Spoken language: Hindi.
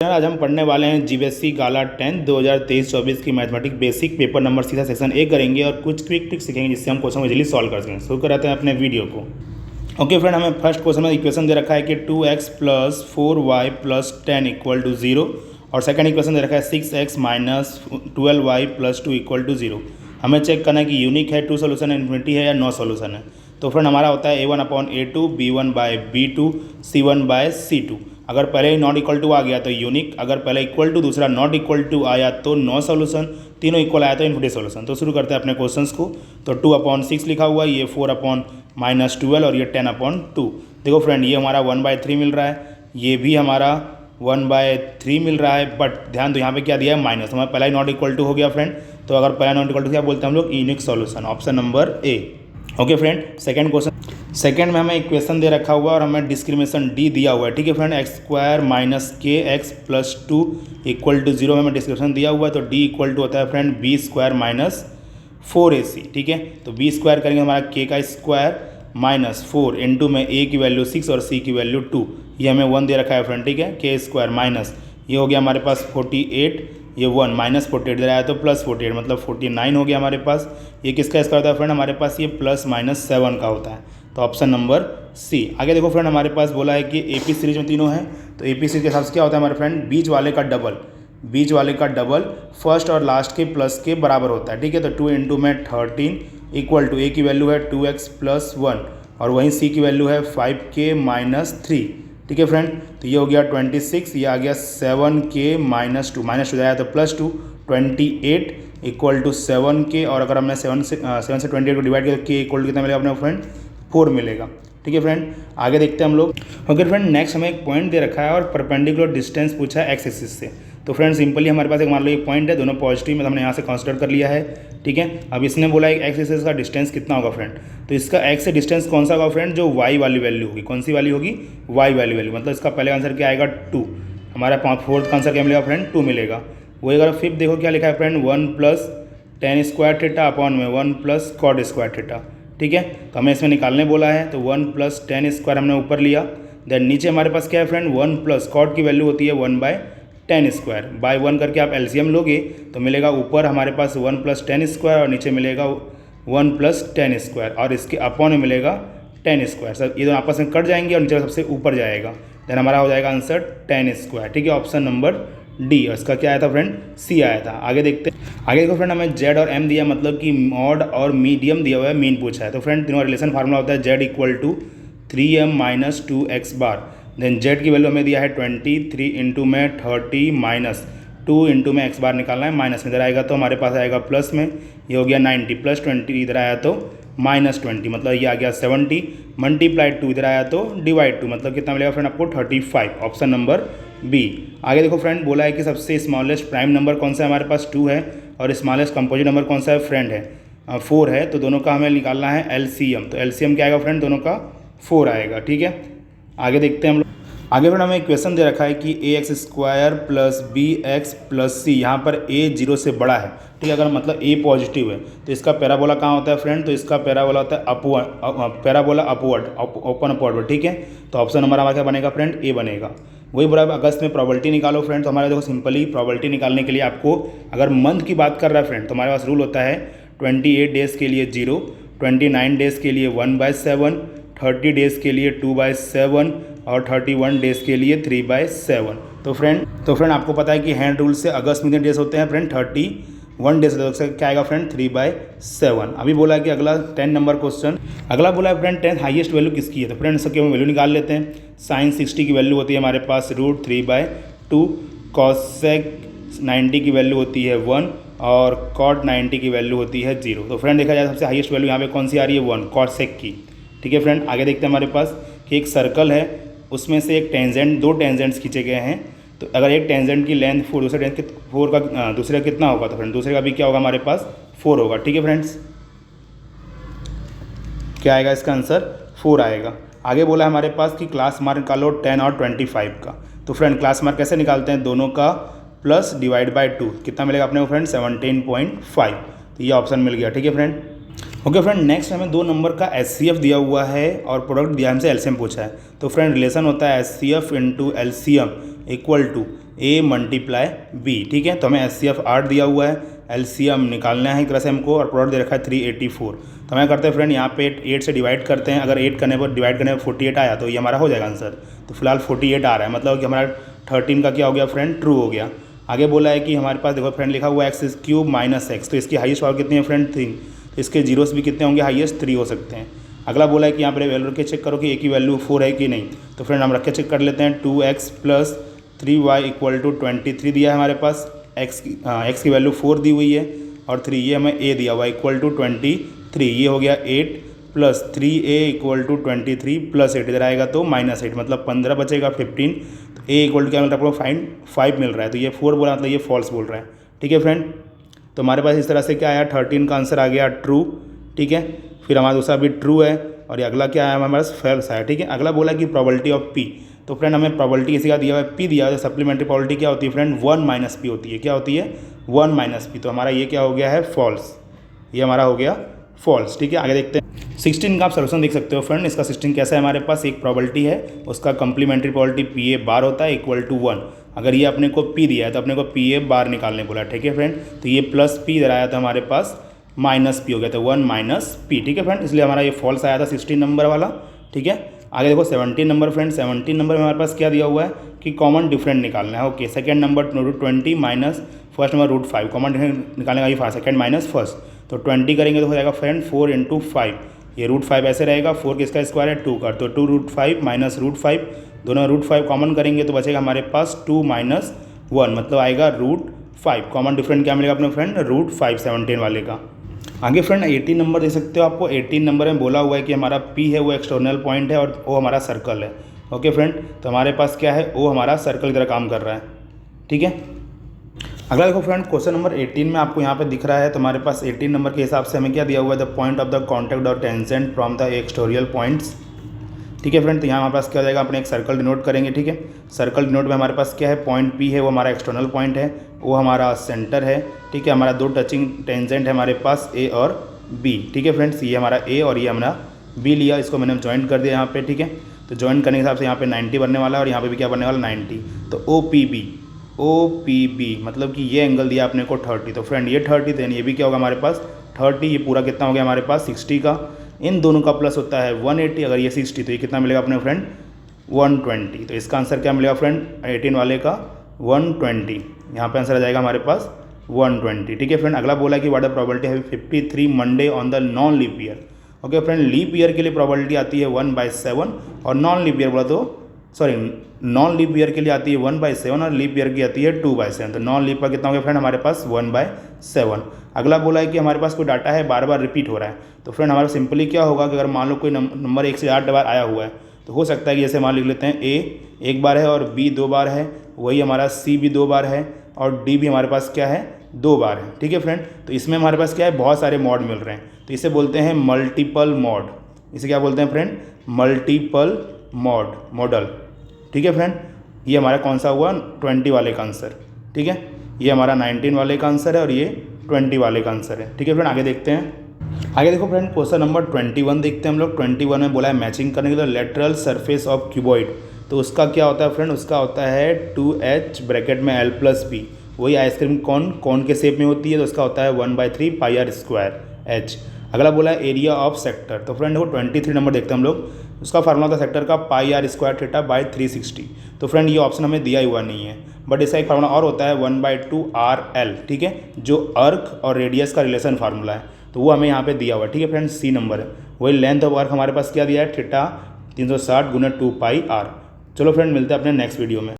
आज हम पढ़ने वाले हैं जीबीएसई गाला 10 2023-24 की मैथमेटिक्स बेसिक पेपर नंबर सीधा सेक्शन ए करेंगे और कुछ क्विक ट्रिक्स सीखेंगे जिससे हम क्वेश्चन को इजीली सॉल्व कर सकें। शुरू कराते हैं अपने वीडियो को। ओके फ्रेंड, हमें फर्स्ट क्वेश्चन में इक्वेशन दे रखा है कि 2x + 4y + 10 = 0 और सेकंड इक्वेशन दे रखा है 6x - 12y + 2 = 0। हमें चेक करना है कि यूनिक है, टू सोल्यूशन है, इन्फिनिटी है या नो सोल्यूशन है। तो फ्रेंड हमारा होता है a1/a2, b1/b2, c1/c2। अगर पहले ही नॉट इक्वल टू आ गया तो यूनिक, अगर पहले इक्वल टू दूसरा नॉट इक्वल टू आया तो नो सोल्यूशन, तीनों इक्वल आया तो इन्फिनिटी सोल्यूशन। तो शुरू करते हैं अपने क्वेश्चंस को। तो 2/6 लिखा हुआ है, ये 4/-12 और ये 10/2। देखो फ्रेंड, ये हमारा 1/3 मिल रहा है, ये भी हमारा 1/3 मिल रहा है, बट ध्यान दो यहाँ पे क्या दिया है माइनस। हमारा पहला ही नॉट इक्वल टू हो गया फ्रेंड। तो अगर पहला नॉट इक्वल टू क्या बोलते हैं हम लोग, unique solution, option number A. Okay friend, second question. Second में हमें इक्वेशन दे रखा हुआ है और हमें डिस्क्रिमिनेशन डी दिया हुआ है। ठीक है फ्रेंड, x² - kx + 2 = 0 में हमें डिस्क्रिमिनेशन दिया हुआ है। तो d = होता है फ्रेंड b² - 4ac। ठीक है, तो b² करेंगे हमारा k का स्क्वायर -4 इंटू में a की वैल्यू 6 और c की वैल्यू 2। ये हमें 1 दे रखा है फ्रेंड। ठीक है, k² माइनस ये हो गया हमारे पास 48, ये 1 -48 दे रहा है तो +48 मतलब 49 हो गया हमारे पास। ये किसका स्क्वायर होता है फ्रेंड, हमारे पास ये +-7 का होता है। तो ऑप्शन नंबर सी। आगे देखो फ्रेंड, हमारे पास बोला है कि एपी सीरीज में तीनों हैं। तो एपी सीरीज के हिसाब से क्या होता है हमारे फ्रेंड, बीच वाले का डबल फर्स्ट और लास्ट के प्लस के बराबर होता है। ठीक है, तो 2 इंटू में 13 = a की वैल्यू है 2x + 1 और वहीं c की वैल्यू है 5k - 3। ठीक है फ्रेंड, तो ये हो गया 26, ये आ गया 7k - 2 माइनस हो जाएगा तो +2, 28 = 7k और अगर हमने 7 से 28 को डिवाइड किया तो k = कितना मिलेगा अपने फ्रेंड, 4 मिलेगा। ठीक है फ्रेंड, आगे देखते हैं हम लोग। ओके फ्रेंड, नेक्स्ट हमें एक पॉइंट दे रखा है और परपेंडिकुलर डिस्टेंस पूछा है एक्स एक्सिस से। तो फ्रेंड सिंपली हमारे पास एक मान लो एक पॉइंट है, दोनों पॉजिटिव में हमने यहाँ से कंसिडर कर लिया है। ठीक है, अब इसने बोला है एक्स एक्सिस का डिस्टेंस कितना होगा फ्रेंड। तो इसका एक्स से डिस्टेंस कौन सा होगा फ्रेंड, जो वाई वाली वैल्यू होगी। कौन सी वाली होगी, वाई वाली वैल्यू। मतलब इसका पहले आंसर क्या आएगा 2, हमारा फोर्थ का आंसर क्या मिलेगा फ्रेंड, 2 मिलेगा। वही अगर फिफ्थ देखो क्या लिखा है फ्रेंड, 1 + tan² θ अपॉन में 1 + cot² θ। ठीक है, तो हमें इसमें निकालने बोला है तो 1 + tan² हमने ऊपर लिया। देन नीचे हमारे पास क्या है फ्रेंड, 1 + cot की वैल्यू होती है 1/tan²। बाय 1 करके आप एलसीएम लोगे तो मिलेगा ऊपर हमारे पास 1 + tan² और नीचे मिलेगा 1 + tan² और इसके अपॉन में मिलेगा tan²। सब ये दोनों आपस में कट जाएंगे और नीचे सबसे ऊपर जाएगा। देन हमारा हो जाएगा आंसर tan²। ठीक है, ऑप्शन नंबर डी। और इसका क्या आया था फ्रेंड, सी आया था। आगे देखते हैं। आगे देखो फ्रेंड, हमें जेड और एम दिया, मतलब कि मॉड और मीडियम दिया हुआ है, मीन पूछा है। तो फ्रेंड तीनों रिलेशन फार्मूला होता है जेड = 3m - 2x बार। देन जेड की वैल्यू हमें दिया है 20, 3 इंटू में 30 माइनस 2 इंटू में x बार निकालना है, माइनस में इधर आएगा तो हमारे पास आएगा प्लस में, ये हो गया 90 + 20 इधर आया तो -20 मतलब ये आ गया 70 × 2 इधर आया तो /2 मतलब कितना मिलेगा फ्रेंड आपको 35, ऑप्शन नंबर बी। आगे देखो फ्रेंड, बोला है कि सबसे स्मॉलेस्ट प्राइम नंबर कौन सा है, हमारे पास 2 है और स्मॉलेस्ट कंपोजिट नंबर कौन सा है फ्रेंड है, 4 है। तो दोनों का हमें निकालना है एलसीएम। तो एलसीएम क्या आएगा फ्रेंड, दोनों का 4 आएगा। ठीक है, आगे देखते हैं हम लोग। आगे फ्रेंड हमें इक्वेशन दे रखा है कि ax² + bx + c, यहाँ पर a 0 से बड़ा है। ठीक है, अगर मतलब a पॉजिटिव है तो इसका पैराबोला कहाँ होता है फ्रेंड, तो इसका पैराबोला होता है पैराबोला अपवर्ड, ओपन अपवर्ड। ठीक है, तो ऑप्शन नंबर हमारा क्या बनेगा फ्रेंड, ए बनेगा। वही बोला अगस्त में प्रॉबिलिटी निकालो फ्रेंड। तो हमारे देखो सिंपली प्रॉबिलिटी निकालने के लिए आपको अगर मंथ की बात कर रहा है फ्रेंड तो हमारे पास रूल होता है 28 डेज़ के लिए 0, 29 डेज़ के लिए 1/7, 30 डेज़ के लिए 2/7 और 31 डेज़ के लिए 3/7। तो फ्रेंड आपको पता है कि हैंड रूल से अगस्त में डेज होते हैं फ्रेंड, 31 डेज होते हैं। क्या आएगा फ्रेंड, 3/7। अभी बोला है कि अगला 10 नंबर क्वेश्चन, अगला बोला है फ्रेंड 10 हाईएस्ट वैल्यू किसकी है। तो फ्रेंड सबके हम वैल्यू निकाल लेते हैं। sin 60 की वैल्यू होती है हमारे पास √3/2, cosec 90 की वैल्यू होती है 1 और cot 90 की वैल्यू होती है 0। तो फ्रेंड देखा जाए सबसे हाईएस्ट वैल्यू यहाँ पे कौन सी आ रही है, 1 cosec की। ठीक है फ्रेंड, आगे देखते हैं हमारे पास कि एक सर्कल है, उसमें से एक टेंजेंट, 2 टेंजेंट्स खींचे गए हैं। तो अगर एक टेंजेंट की लेंथ 4, दूसरे टेंजेंट के 4 का दूसरे का कितना होगा, तो फ्रेंड दूसरे का भी क्या होगा हमारे पास 4 होगा। ठीक है फ्रेंड्स, क्या आएगा इसका आंसर 4 आएगा। आगे बोला है हमारे पास कि क्लास मार्क निकालो 10 और 25 का। तो फ्रेंड क्लास मार्क कैसे निकालते हैं, दोनों का प्लस /2 कितना मिलेगा अपने को फ्रेंड 17.5। तो ये ऑप्शन मिल गया। ठीक है फ्रेंड, ओके फ्रेंड, नेक्स्ट हमें 2 नंबर का HCF दिया हुआ है और प्रोडक्ट दिया हमसे LCM पूछा है। तो फ्रेंड रिलेशन होता है HCF into LCM equal to A multiply B। ठीक है, तो हमें HCF 8 दिया हुआ है, LCM निकालना है एक तरह से हमको, और प्रोडक्ट दे रखा है 384। तो हमें करते हैं फ्रेंड यहाँ पे 8 से डिवाइड करते हैं। अगर 8 करने पर डिवाइड करने पर 48 आया तो ये हमारा हो जाएगा आंसर। तो फिलहाल 48 आ रहा है, मतलब कि हमारा 13 का क्या हो गया फ्रेंड, ट्रू हो गया। आगे बोला है कि हमारे पास देखो फ्रेंड लिखा हुआ है x³ माइनस x, तो इसकी हाईएस्ट पावर कितनी है फ्रेंड, 3। तो इसके जीरोस भी कितने होंगे, हाईएस्ट 3 हो सकते हैं। अगला बोला है कि यहाँ पर वैल्यू रख के चेक करो कि a की वैल्यू 4 है कि नहीं। तो फ्रेंड हम रख के चेक कर लेते हैं। 2x + 3y इक्वल टू 23 दिया है हमारे पास, x की वैल्यू 4 दी हुई है और 3 ये हमें a दिया हुआ है इक्वल टू 23। ये हो गया 8 + 3a इक्वल टू 23 + 8, इधर आएगा तो -8, मतलब 15 बचेगा 15। तो a इक्वल टू क्या मिल रहा है आपको, फाइंड 5 मिल रहा है। तो ये 4 बोला, मतलब ये फॉल्स बोल रहा है। ठीक है फ्रेंड, तो हमारे पास इस तरह से क्या आया, 13 का आंसर आ गया ट्रू। ठीक है, फिर हमारा दूसरा भी ट्रू है और ये अगला क्या आया हमारे पास, फॉल्स आया। ठीक है, अगला बोला कि प्रोबेबिलिटी ऑफ p। तो फ्रेंड हमें प्रोबेबिलिटी किसी का दिया हुआ है p दिया हुआ है, सप्लीमेंट्री प्रोबेबिलिटी क्या होती है फ्रेंड, 1 - p होती है। क्या होती है, 1 - p। तो हमारा ये क्या हो गया है, फॉल्स। ये हमारा हो गया फॉल्स। ठीक है, आगे देखते हैं 16 का आप सोल्यूशन देख सकते हो फ्रेंड। इसका 16 कैसा है, हमारे पास एक प्रोबेबिलिटी है, उसका कंप्लीमेंट्री प्रोबेबिलिटी PA बार होता है इक्वल टू 1। अगर ये अपने को p दिया है तो अपने को PA बार निकालने बोला। ठीक है फ्रेंड, तो ये प्लस p इधर आया था हमारे पास, -p हो गया था, 1 - p। ठीक है फ्रेंड, इसलिए हमारा ये फॉल्स आया था 16 नंबर वाला। ठीक है, आगे देखो 17 नंबर फ्रेंड। 17 नंबर में हमारे पास क्या दिया हुआ है कि कॉमन डिफरेंट निकालना है। Okay, second number √20 minus first number √5, common different निकालने का ये सेकंड माइनस फर्स्ट। तो 20 करेंगे तो हो जाएगा फ्रेंड 4 × 5, ये √5 ऐसे रहेगा, 4 किसका स्क्वायर है, 2 का, तो 2 √5 माइनस √5, दोनों √5 कॉमन करेंगे तो बचेगा हमारे पास 2 - 1, मतलब आएगा √5। कॉमन डिफरेंट क्या मिलेगा अपने फ्रेंड, √5 17 वाले का। आगे फ्रेंड 18 नंबर दे सकते हो आपको। 18 नंबर में बोला हुआ है कि हमारा P है वो एक्सटर्नल पॉइंट है और O हमारा सर्कल है। ओके फ्रेंड, तो हमारे पास क्या है, O हमारा सर्कल की तरह काम कर रहा है। ठीक है, अगला देखो फ्रेंड क्वेश्चन नंबर 18 में आपको यहाँ पे दिख रहा है। तो हमारे पास 18 नंबर के हिसाब से हमें क्या दिया हुआ है, the point of the contact और टेंजेंट फ्रॉम द एक्सटोरियल पॉइंट्स। ठीक है फ्रेंड, तो यहाँ हमारे पास क्या हो जाएगा, अपने एक सर्कल डिनोट करेंगे। ठीक है, सर्कल डिनोट में हमारे पास क्या है, पॉइंट P है वो हमारा एक्सटर्नल पॉइंट है, वो हमारा सेंटर है। ठीक है, हमारा 2 टचिंग टेंजेंट है हमारे पास, A और B। ठीक है फ्रेंड्स, ये हमारा A और ये हमारा B लिया, इसको मैंने ज्वाइन कर दिया यहाँ पे। ठीक है, तो ज्वाइन करने के हिसाब से यहाँ पे 90 बनने वाला है और यहाँ पे भी क्या बनने वाला, 90। तो OPB मतलब कि ये एंगल दिया आपने को 30। तो फ्रेंड ये 30, देन ये भी क्या होगा हमारे पास 30, ये पूरा कितना हो गया हमारे पास 60 का। इन दोनों का प्लस होता है 180, अगर ये 60 तो ये कितना मिलेगा अपने फ्रेंड 120। तो इसका आंसर क्या मिलेगा फ्रेंड 18 वाले का 120, यहाँ पे आंसर आ जाएगा हमारे पास 120। ठीक है फ्रेंड, अगला बोला कि व्हाट द प्रोबेबिलिटी है 53 Monday on the non leap year. Okay friend, leap year के लिए प्रोबेबिलिटी आती है 1/7 और नॉन लीप ईयर बोला तो नॉन लीप ईयर के लिए आती है 1/7 और लीप ईयर की आती है 2/7। तो नॉन लीप का कितना हो गया फ्रेंड हमारे पास 1/7। अगला बोला है कि हमारे पास कोई डाटा है बार बार रिपीट हो रहा है। तो फ्रेंड हमारा सिंपली क्या होगा कि अगर मान लो कोई नंबर 1 से 8 बार आया हुआ है तो हो सकता है कि जैसे मान लिख लेते हैं A 1 बार है और B 2 बार है, वही हमारा C भी 2 बार है और D भी हमारे पास क्या है 2 बार है। ठीक है फ्रेंड, तो इसमें हमारे पास क्या है बहुत सारे मॉड मिल रहे हैं, तो इसे बोलते हैं मल्टीपल मॉड। इसे क्या बोलते हैं फ्रेंड, मल्टीपल मॉडल। ठीक है फ्रेंड, ये हमारा कौन सा हुआ 20 वाले का आंसर। ठीक है, ये हमारा 19 वाले का आंसर है और ये 20 वाले का आंसर है। ठीक है फ्रेंड, आगे देखते हैं। आगे देखो फ्रेंड क्वेश्चन नंबर 21 देखते हैं हम लोग। 21 में बोला है मैचिंग करने के लिए लेटरल सरफेस ऑफ क्यूबॉइड। तो उसका क्या होता है फ्रेंड, उसका होता है 2h ब्रैकेट में L+B, वही आइसक्रीम कौन के शेप में होती है, तो उसका होता है 1/3 πr² h। अगला बोला है एरिया ऑफ सेक्टर। तो फ्रेंड देखो 23 नंबर देखते हैं हम लोग। उसका फार्मूला होता है सेक्टर का πr² θ/360। तो फ्रेंड ये ऑप्शन हमें दिया हुआ नहीं है, बट इसका एक फार्मूला और होता है 1/2 RL। ठीक है, जो अर्क और रेडियस का रिलेशन फार्मूला है, तो वो हमें यहाँ पे दिया हुआ है। ठीक है फ्रेंड, C नंबर है। वही लेंथ ऑफ अर्क हमारे पास क्या दिया है, θ 360 × 2πr। चलो फ्रेंड मिलते हैं अपने नेक्स्ट वीडियो में।